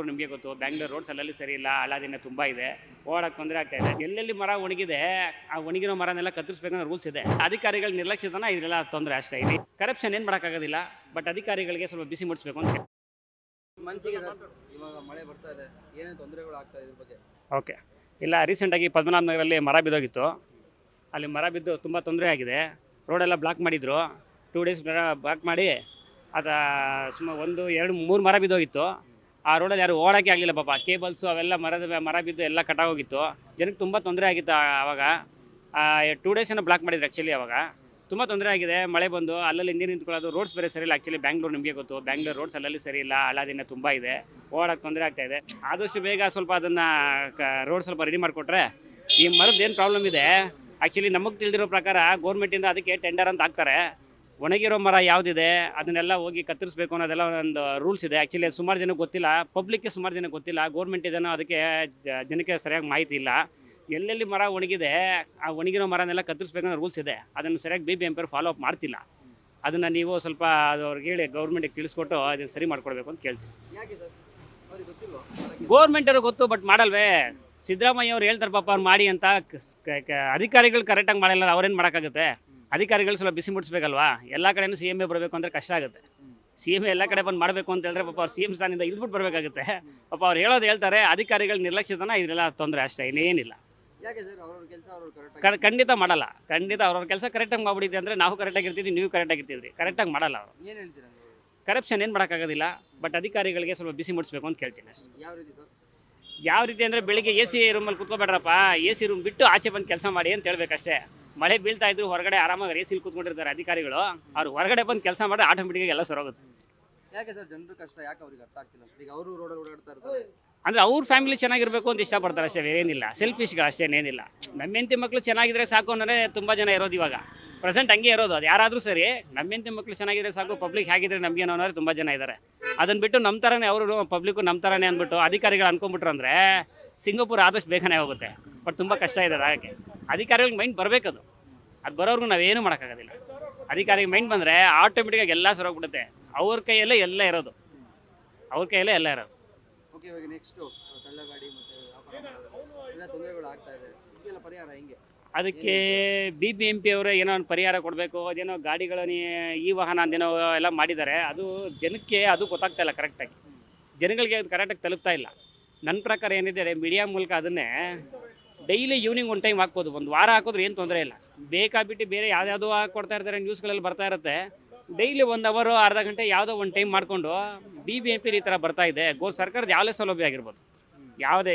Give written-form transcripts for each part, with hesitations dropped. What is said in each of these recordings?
ನಿಮಗೆ ಗೊತ್ತು, ಬ್ಯಾಂಗ್ಳೂರ್ ರೋಡ್ಸ್ ಅಲ್ಲಲ್ಲಿ ಸರಿ ಇಲ್ಲ, ಹಳ್ಳದಿನ ತುಂಬ ಇದೆ, ಓಡಕ್ಕೆ ತೊಂದರೆ ಆಗ್ತಾ ಇದೆ. ಎಲ್ಲೆಲ್ಲಿ ಮರ ಒಣಗಿದೆ ಆ ಒಣಗಿರೋ ಮರನೆಲ್ಲ ಕತ್ತರಿಸಬೇಕನ್ನೋ ರೂಲ್ಸ್ ಇದೆ. ಅಧಿಕಾರಿಗಳ ನಿರ್ಲಕ್ಷ್ಯತನ ಇದೆಲ್ಲ ತೊಂದರೆ ಅಷ್ಟೇ. ಇಲ್ಲಿ ಕರಪ್ಷನ್ ಏನು ಮಾಡೋಕ್ಕಾಗೋದಿಲ್ಲ, ಬಟ್ ಅಧಿಕಾರಿಗಳಿಗೆ ಸ್ವಲ್ಪ ಬಿಸಿ ಮುಟ್ಟಿಸ್ಬೇಕು ಅಂತ. ಮನಸ್ಸಿಗೆ ಇವಾಗ ಮಳೆ ಬರ್ತಾ ಇದೆ, ಏನೇನು ತೊಂದರೆಗಳು ಆಗ್ತಾ ಇದೆ ಇದ್ರ ಬಗ್ಗೆ? ಓಕೆ, ಇಲ್ಲ ರೀಸೆಂಟಾಗಿ ಪದ್ಮನಾಭನಗರಲ್ಲಿ ಮರ ಬಿದ್ದೋಗಿತ್ತು. ಅಲ್ಲಿ ಮರ ಬಿದ್ದು ತುಂಬ ತೊಂದರೆ ಆಗಿದೆ. ರೋಡೆಲ್ಲ ಬ್ಲಾಕ್ ಮಾಡಿದರು. 2 ಡೇಸ್ ಬ್ಲಾಕ್ ಮಾಡಿ ಅದು ಸುಮಾರು 1, 2, 3 ಮರ ಬಿದ್ದೋಗಿತ್ತು. ಆ ರೋಡಲ್ಲಿ ಯಾರು ಓಡೋಕ್ಕೆ ಆಗಲಿಲ್ಲ ಪಾಪ. ಕೇಬಲ್ಸು ಅವೆಲ್ಲ ಮರ ಬಿದ್ದು ಎಲ್ಲ ಕಟ್ಟಾಗೋಗಿತ್ತು. ಜನಕ್ಕೆ ತುಂಬ ತೊಂದರೆ ಆಗಿತ್ತು ಆವಾಗ. 2 ಡೇಸನ್ನು ಬ್ಲಾಕ್ ಮಾಡಿದ್ರು ಆ್ಯಕ್ಚುಲಿ. ಆವಾಗ ತುಂಬ ತೊಂದರೆ ಆಗಿದೆ. ಮಳೆ ಬಂದು ಅಲ್ಲಲ್ಲಿ ನೀರು ನಿಂತ್ಕೊಳ್ಳೋದು, ರೋಡ್ಸ್ ಬೇರೆ ಸರಿ ಇಲ್ಲ. ಆ್ಯಕ್ಚುಲಿ ಬ್ಯಾಂಗ್ಳೂರ್ ನಿಮಗೆ ಗೊತ್ತು, ಬ್ಯಾಂಗ್ಳೂರ್ ರೋಡ್ಸ್ ಅಲ್ಲಲ್ಲಿ ಸರಿ ಇಲ್ಲ, ಹಳ್ಳದಿನ ತುಂಬ ಇದೆ, ಓಡಕ್ಕೆ ತೊಂದರೆ ಆಗ್ತಾಯಿದೆ. ಆದಷ್ಟು ಬೇಗ ಸ್ವಲ್ಪ ಅದನ್ನು ರೋಡ್ ಸ್ವಲ್ಪ ರೆಡಿ ಮಾಡಿಕೊಟ್ರೆ ಈ ಮರದ್ದು ಏನು ಪ್ರಾಬ್ಲಮ್ ಇದೆ. ಆ್ಯಕ್ಚುಲಿ ನಮಗೆ ತಿಳಿದಿರೋ ಪ್ರಕಾರ ಗೌರ್ಮೆಂಟಿಂದ ಅದಕ್ಕೆ ಟೆಂಡರ್ ಅಂತ ಹಾಕ್ತಾರೆ. ಒಣಗಿರೋ ಮರ ಯಾವುದಿದೆ ಅದನ್ನೆಲ್ಲ ಹೋಗಿ ಕತ್ತರಿಸಬೇಕು ಅನ್ನೋದೆಲ್ಲ ಒಂದು ರೂಲ್ಸ್ ಇದೆ. ಆ್ಯಕ್ಚುಲಿ ಸುಮಾರು ಜನಕ್ಕೆ ಗೊತ್ತಿಲ್ಲ, ಪಬ್ಲಿಕ್ಗೆ ಸುಮಾರು ಜನಕ್ಕೆ ಗೊತ್ತಿಲ್ಲ, ಗೌರ್ಮೆಂಟ್ ಇದನ್ನು ಅದಕ್ಕೆ ಜನಕ್ಕೆ ಸರಿಯಾಗಿ ಮಾಹಿತಿ ಇಲ್ಲ. ಎಲ್ಲೆಲ್ಲಿ ಮರ ಒಣಗಿದೆ ಆ ಒಣಗಿರೋ ಮರನೆಲ್ಲ ಕತ್ತರಿಸ್ಬೇಕನ್ನೋ ರೂಲ್ಸ್ ಇದೆ. ಅದನ್ನು ಸರಿಯಾಗಿ BBMP ಫಾಲೋ ಅಪ್ ಮಾಡ್ತಿಲ್ಲ. ಅದನ್ನು ನೀವು ಸ್ವಲ್ಪ ಅದು ಅವ್ರಿಗೆ ಹೇಳಿ ಗೌರ್ಮೆಂಟಿಗೆ ತಿಳಿಸ್ಕೊಟ್ಟು ಅದನ್ನು ಸರಿ ಮಾಡ್ಕೊಡ್ಬೇಕು ಅಂತ ಕೇಳ್ತೀವಿ. ಗೌರ್ಮೆಂಟವ್ರಿಗೆ ಗೊತ್ತು, ಬಟ್ ಮಾಡಲ್ವೇ. ಸಿದ್ದರಾಮಯ್ಯ ಅವ್ರು ಹೇಳ್ತಾರೆ ಪಾಪ ಅವ್ರು ಮಾಡಿ ಅಂತ. ಅಧಿಕಾರಿಗಳು ಕರೆಕ್ಟಾಗಿ ಮಾಡಲ್ಲ, ಅವ್ರೇನು ಮಾಡೋಕ್ಕಾಗುತ್ತೆ. ಅಧಿಕಾರಿಗಳು ಸ್ವಲ್ಪ ಬಿಸಿ ಮುಟ್ಟಿಸ್ಬೇಕಲ್ವಾ. ಎಲ್ಲ ಕಡೆಯೂ CM ಬರಬೇಕು ಅಂದರೆ ಕಷ್ಟ ಆಗುತ್ತೆ. CM ಎಲ್ಲ ಕಡೆ ಬಂದು ಮಾಡಬೇಕು ಅಂತ ಹೇಳಿದ್ರೆ ಪಾಪ ಅವ್ರು CM ಸ್ಥಾನದಿಂದ ಇಲ್ಬಿಟ್ಟು ಬರಬೇಕಾಗುತ್ತೆ. ಪಾಪ ಅವ್ರು ಹೇಳ್ತಾರೆ, ಅಧಿಕಾರಿಗಳ ನಿರ್ಲಕ್ಷ್ಯತನ ಇದೆಲ್ಲ ತೊಂದರೆ ಅಷ್ಟೇ, ಇನ್ನೇನಿಲ್ಲ. ಖಂಡಿತ ಮಾಡಲ್ಲ. ಖಂಡಿತ ಅವ್ರವ್ರ ಕೆಲಸ ಕರೆಕ್ಟಾಗಿ ಮಾಡ್ಬಿಟ್ಟಿದೆ ಅಂದರೆ ನಾವು ಕರೆಕ್ಟಾಗಿ ಇರ್ತೀವಿ, ನೀವು ಕರೆಕ್ಟಾಗಿ ಇರ್ತಿದ್ರಿ. ಕರೆಕ್ಟಾಗಿ ಮಾಡಲ್ಲ ಅವರು. ಏನು ಹೇಳ್ತೀರಾ? ಕರಪ್ಷನ್ ಏನು ಮಾಡೋಕ್ಕಾಗೋದಿಲ್ಲ, ಬಟ್ ಅಧಿಕಾರಿಗಳಿಗೆ ಸ್ವಲ್ಪ ಬಿಸಿ ಮುಟ್ಟಿಸ್ಬೇಕು ಅಂತ ಕೇಳ್ತೀನಿ ಅಷ್ಟೇ. ಯಾವ ರೀತಿ ಸರ್? ಯಾವ ರೀತಿ ಅಂದರೆ ಬೆಳಿಗ್ಗೆ AC ರೂಮಲ್ಲಿ ಕುತ್ಕೋಬೇಡ್ರಪ್ಪ, AC ರೂಮ್ ಬಿಟ್ಟು ಆಚೆ ಬಂದು ಕೆಲಸ ಮಾಡಿ ಅಂತ ಹೇಳ್ಬೇಕಷ್ಟೇ. ಮಳೆ ಬೀಳ್ತಾ ಇದ್ರು ಹೊರಗಡೆ ಆರಾಮಾಗಿ AC ಕೂತ್ಕೊಂಡಿರ್ತಾರೆ ಅಧಿಕಾರಿಗಳು. ಅವ್ರು ಹೊರಗಡೆ ಬಂದು ಕೆಲಸ ಮಾಡಿ ಆಟೋಮೆಟಿಕ್ಕಾಗಿ ಎಲ್ಲ ಸರೋಗುತ್ತೆ. ಯಾಕೆ ಸರ್ ಜನರ ಕಷ್ಟ ಯಾಕೆ ಅವ್ರಿಗೆ ಅರ್ಥ ಆಗ್ತಿಲ್ಲ? ಈಗ ಅವರು ರೋಡಲ್ಲಿ ಓಡಾಡ್ತಾ ಇರ್ತಾರೆ. ಅಂದರೆ ಅವ್ರ ಫ್ಯಾಮಿಲಿ ಚೆನ್ನಾಗಿರಬೇಕು ಅಂತ ಇಷ್ಟಪಡ್ತಾರೆ ಅಷ್ಟೇ, ಏನಿಲ್ಲ. ಸೆಲ್ಫಿಶ್ಗಳು ಅಷ್ಟೇನೇನಿಲ್ಲ. ನಮ್ಮ ಹೆಂಡತಿ ಮಕ್ಕಳು ಚೆನ್ನಾಗಿದ್ರೆ ಸಾಕು ಅನ್ನೋದೇ ತುಂಬ ಜನ ಇರೋದು ಇವಾಗ. ಪ್ರೆಸೆಂಟ್ ಹಂಗೆ ಇರೋದು. ಅದು ಯಾರಾದರೂ ಸರಿ, ನಮ್ಮ ಹೆಂಡತಿ ಮಕ್ಕಳು ಚೆನ್ನಾಗಿದ್ರೆ ಸಾಕು, ಪಬ್ಲಿಕ್ ಹೇಗಿದ್ರೆ ನಮಗೇನೋ ಅನ್ನೋರು ತುಂಬ ಜನ ಇದ್ದಾರೆ. ಅದನ್ನು ಬಿಟ್ಟು ನಮ್ಮ ಥರನೇ ಅವರು ಪಬ್ಲಿಕ್ಕು ನಮ್ಮ ಥರನೇ ಅಂದ್ಬಿಟ್ಟು ಅಧಿಕಾರಿಗಳು ಅನ್ಕೊಂಬಿಟ್ರು ಅಂದರೆ ಸಿಂಗಾಪುರ ಆದಷ್ಟು ಬೇಗನೆ ಹೋಗುತ್ತೆ. ಬಟ್ ತುಂಬ ಕಷ್ಟ ಇದೆ ಅದಕ್ಕೆ. ಅಧಿಕಾರಿಗಳಿಗೆ ಮೈಂಡ್ ಬರಬೇಕದು. ಅದು ಬರೋರ್ಗು ನಾವೇನು ಮಾಡೋಕ್ಕಾಗೋದಿಲ್ಲ. ಅಧಿಕಾರಿಗೆ ಮೈಂಡ್ ಬಂದರೆ ಆಟೋಮೆಟಿಕ್ಕಾಗಿ ಎಲ್ಲ ಸರೋಗ್ಬಿಡುತ್ತೆ. ಅವ್ರ ಕೈಯಲ್ಲೇ ಎಲ್ಲ ಇರೋದು. ಓಕೆ, ಇವಾಗ ನೆಕ್ಸ್ಟು ತಳ್ಳಗಾಡಿ ಮತ್ತು ವ್ಯಾಪಾರ ಎಲ್ಲ ತೊಂದರೆಗಳು ಆಗ್ತಾ ಇದೆ. ಇದಕ್ಕೆಲ್ಲ ಪರಿಹಾರ ಹೆಂಗೆ? ಅದಕ್ಕೆ BBMP ಅವರೇ ಏನೋ ಒಂದು ಪರಿಹಾರ ಕೊಡಬೇಕು. ಅದೇನೋ ಗಾಡಿಗಳನ್ನ ಈ ವಾಹನ ಅಂದೇನೋ ಎಲ್ಲ ಮಾಡಿದ್ದಾರೆ. ಅದು ಜನಕ್ಕೆ ಅದು ಗೊತ್ತಾಗ್ತಾ ಇಲ್ಲ ಕರೆಕ್ಟಾಗಿ. ಜನಗಳಿಗೆ ಅದು ಕರೆಕ್ಟಾಗಿ ತಲುಪ್ತಾ ಇಲ್ಲ. ನನ್ನ ಪ್ರಕಾರ ಏನಿದೆ, ಮೀಡಿಯಾ ಮೂಲಕ ಅದನ್ನೇ ಡೈಲಿ ಈವ್ನಿಂಗ್ 1 ಟೈಮ್ ಹಾಕ್ಬೋದು. 1 ವಾರ ಹಾಕಿದ್ರೆ ಏನು ತೊಂದರೆ ಇಲ್ಲ. ಬೇಕಾಬಿಟ್ಟು ಬೇರೆ ಯಾವುದೋ ಹಾಕ್ಕೊಡ್ತಾ ಇರ್ತಾರೆ, ನ್ಯೂಸ್ಗಳಲ್ಲಿ ಬರ್ತಾ ಇರುತ್ತೆ. ಡೈಲಿ 1 ಅವರ್ ಅರ್ಧ ಗಂಟೆ ಯಾವುದೋ 1 ಟೈಮ್ ಮಾಡಿಕೊಂಡು BBMP ಈ ಥರ ಬರ್ತಾ ಇದೆ. ಸರ್ಕಾರದ ಯಾವುದೇ ಸೌಲಭ್ಯ ಆಗಿರ್ಬೋದು, ಯಾವುದೇ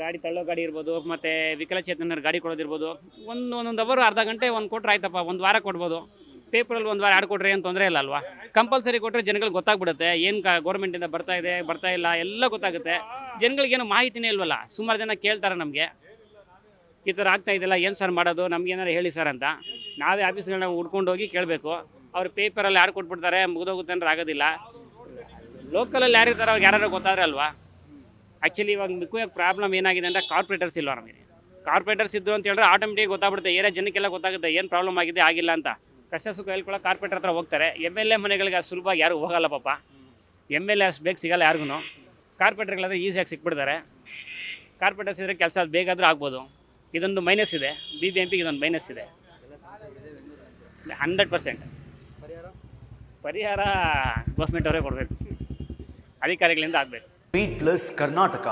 ಗಾಡಿ ತಳ್ಳೋ ಗಾಡಿ ಇರ್ಬೋದು, ಮತ್ತು ವಿಕಲಚೇತನರ ಗಾಡಿ ಕೊಡೋದಿರ್ಬೋದು, ಒಂದೊಂದು ಅವರ್ ಅರ್ಧ ಗಂಟೆ ಕೊಟ್ಟರೆ ಆಯ್ತಪ್ಪ. 1 ವಾರ ಕೊಡ್ಬೋದು. ಪೇಪರಲ್ಲಿ 1 ವಾರ ಕೊಟ್ರೆ ಏನು ತೊಂದರೆ ಇಲ್ಲ ಅಲ್ವಾ. ಕಂಪಲ್ಸರಿ ಕೊಟ್ಟರೆ ಜನಗಳಿಗೆ ಗೊತ್ತಾಗ್ಬಿಡುತ್ತೆ ಏನು ಗೌರ್ಮೆಂಟಿಂದ ಬರ್ತಾ ಇಲ್ಲ ಎಲ್ಲ ಗೊತ್ತಾಗುತ್ತೆ. ಜನಗಳಿಗೇನು ಮಾಹಿತಿನೇ ಇಲ್ವಲ್ಲ. ಸುಮಾರು ಜನ ಕೇಳ್ತಾರೆ ನಮಗೆ, ಈ ಥರ ಆಗ್ತಾ ಇದೆಯಲ್ಲ, ಏನು ಸರ್ ಮಾಡೋದು, ನಮ್ಗೇನಾರು ಹೇಳಿ ಸರ್ ಅಂತ. ನಾವೇ ಆಫೀಸ್ಗಳನ್ನ ಹುಡ್ಕೊಂಡು ಹೋಗಿ ಕೇಳಬೇಕು. ಅವ್ರು ಪೇಪರಲ್ಲಿ ಯಾರು ಕೊಟ್ಬಿಡ್ತಾರೆ, ಮುಗಿದೋಗುತ್ತೆ ಅಂದ್ರೆ ಆಗೋದಿಲ್ಲ. ಲೋಕಲಲ್ಲಿ ಯಾರಿರ್ತಾರೆ ಅವ್ರಿಗೆ ಯಾರು ಗೊತ್ತಾದ್ರೆ ಅಲ್ವಾ. ಆ್ಯಕ್ಚುಲಿ ಇವಾಗ ಮುಖ್ಯವಾಗಿ ಪ್ರಾಬ್ಲಮ್ ಏನಾಗಿದೆ ಅಂದರೆ ಕಾರ್ಪೊರೇಟರ್ಸ್ ಇಲ್ವ ನಮಗೆ. ಕಾರ್ಪೊರೇಟರ್ಸ್ ಇದ್ರು ಅಂತ ಹೇಳಿದ್ರೆ ಆಟೋಮೆಟಿಕ್ ಗೊತ್ತಾಗ್ಬಿಡುತ್ತೆ. ಏರಿಯಾ ಜನಕ್ಕೆಲ್ಲ ಗೊತ್ತಾಗುತ್ತೆ ಏನು ಪ್ರಾಬ್ಲಮ್ ಆಗಿದೆ ಆಗಿಲ್ಲ ಅಂತ. ಕಷ್ಟ ಸುಖ ಹೇಳ್ಕೊಳ್ಳೋ ಕಾರ್ಪೊರೇಟರ್ ಹತ್ರ ಹೋಗ್ತಾರೆ. MLA ಮನೆಗಳಿಗೆ ಅಷ್ಟು ಸುಲಭವಾಗಿ ಯಾರು ಹೋಗಲ್ಲ ಪಾಪ. MLA ಅಷ್ಟು ಬೇಗ ಸಿಗಲ್ಲ ಯಾರಿಗೂ. ಕಾರ್ಪೊರೇಟರ್ಗಳಾದರೆ ಈಸಿಯಾಗಿ ಸಿಕ್ಬಿಡ್ತಾರೆ. ಕಾರ್ಪೊರೇಟರ್ಸ್ ಇದ್ದರೆ ಕೆಲಸ ಬೇಗಾದರೂ ಆಗ್ಬೋದು. ಇದೊಂದು ಮೈನಸ್ ಇದೆ. BBMPಗೆ ಇದೊಂದು ಮೈನಸ್ ಇದೆ. 100% ಪರಿಹಾರ ಗೌರ್ಮೆಂಟ್ ಅವರೇ ಕೊಡಬೇಕು, ಅಧಿಕಾರಿಗಳಿಂದ ಆಗಬೇಕು. ಬೀಟ್ಲೆಸ್ ಕರ್ನಾಟಕ.